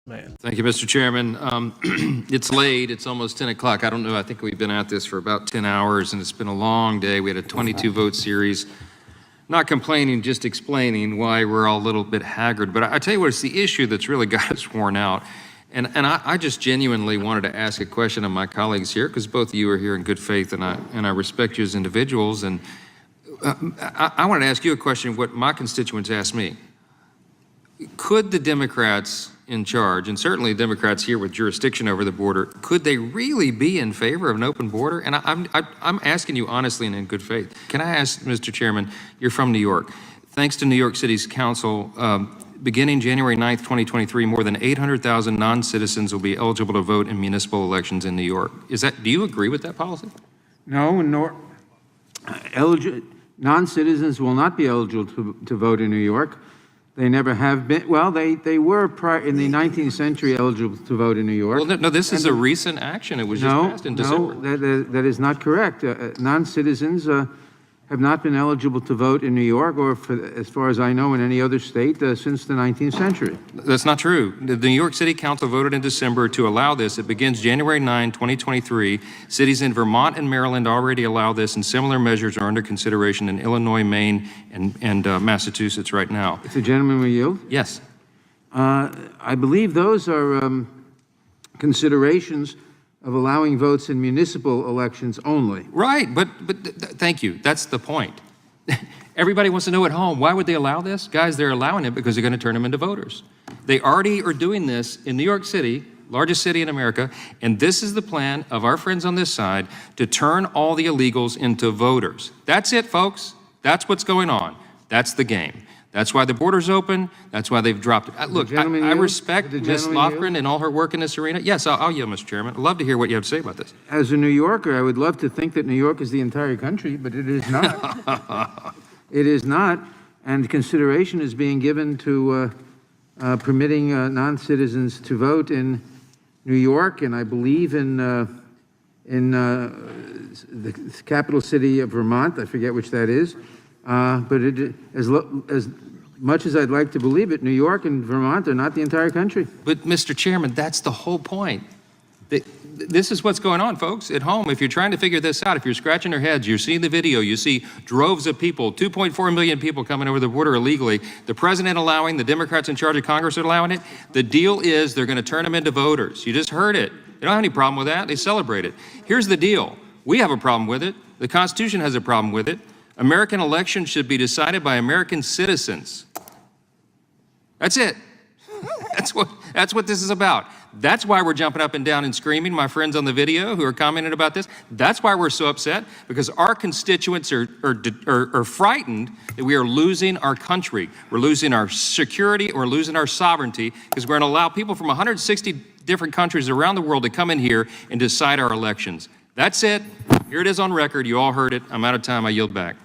Man. Thank you, Mr. Chairman. It's late. It's almost 10 o'clock. I don't know. I think we've been at this for about 10 hours, and it's been a long day. We had a 22-vote series. Not complaining, just explaining why we're all a little bit haggard. But I tell you what, it's the issue that's really got us worn out. And I just genuinely wanted to ask a question of my colleagues here, because both of you are here in good faith, and I respect you as individuals. And I wanted to ask you a question, what my constituents asked me. Could the Democrats in charge, and certainly Democrats here with jurisdiction over the border, could they really be in favor of an open border? And I'm asking you honestly and in good faith. Can I ask, Mr. Chairman, you're from New York. Thanks to New York City's council, beginning January 9th, 2023, more than 800,000 non-citizens will be eligible to vote in municipal elections in New York. Do you agree with that policy? No, non-citizens will not be eligible to vote in New York. They never have been. Well, they were in the 19th century eligible to vote in New York. Well, no, this is a recent action. It was just passed in December. No, that is not correct. Non-citizens have not been eligible to vote in New York, or as far as I know, in any other state since the 19th century. That's not true. The New York City Council voted in December to allow this. It begins January 9, 2023. Cities in Vermont and Maryland already allow this, and similar measures are under consideration in Illinois, Maine, and Massachusetts right now. If the gentleman will yield? Yes. I believe those are considerations of allowing votes in municipal elections only. Right, but thank you. That's the point. Everybody wants to know at home, why would they allow this? Guys, they're allowing it because they're going to turn them into voters. They already are doing this in New York City, largest city in America, and this is the plan of our friends on this side to turn all the illegals into voters. That's it, folks. That's what's going on. That's the game. That's why the border's open. That's why they've dropped it. Look, I respect Ms. Lofgren and all her work in this arena. Yes, I'll yield, Mr. Chairman. I'd love to hear what you have to say about this. As a New Yorker, I would love to think that New York is the entire country, but it is not. It is not, and consideration is being given to permitting non-citizens to vote in New York, and I believe in the capital city of Vermont. I forget which that is. But as much as I'd like to believe it, New York and Vermont are not the entire country. But, Mr. Chairman, that's the whole point. This is what's going on, folks, at home. If you're trying to figure this out, if you're scratching your heads, you're seeing the video, you see droves of people, 2.4 million people coming over the border illegally, the president allowing, the Democrats in charge of Congress are allowing it. The deal is they're going to turn them into voters. You just heard it. They don't have any problem with that. They celebrate it. Here's the deal. We have a problem with it. The Constitution has a problem with it. American elections should be decided by American citizens. That's it. That's what this is about. That's why we're jumping up and down and screaming, my friends on the video who are commenting about this. That's why we're so upset, because our constituents are frightened that we are losing our country. We're losing our security, we're losing our sovereignty, because we're going to allow people from 160 different countries around the world to come in here and decide our elections. That's it. Here it is on record. You all heard it. I'm out of time. I yield back.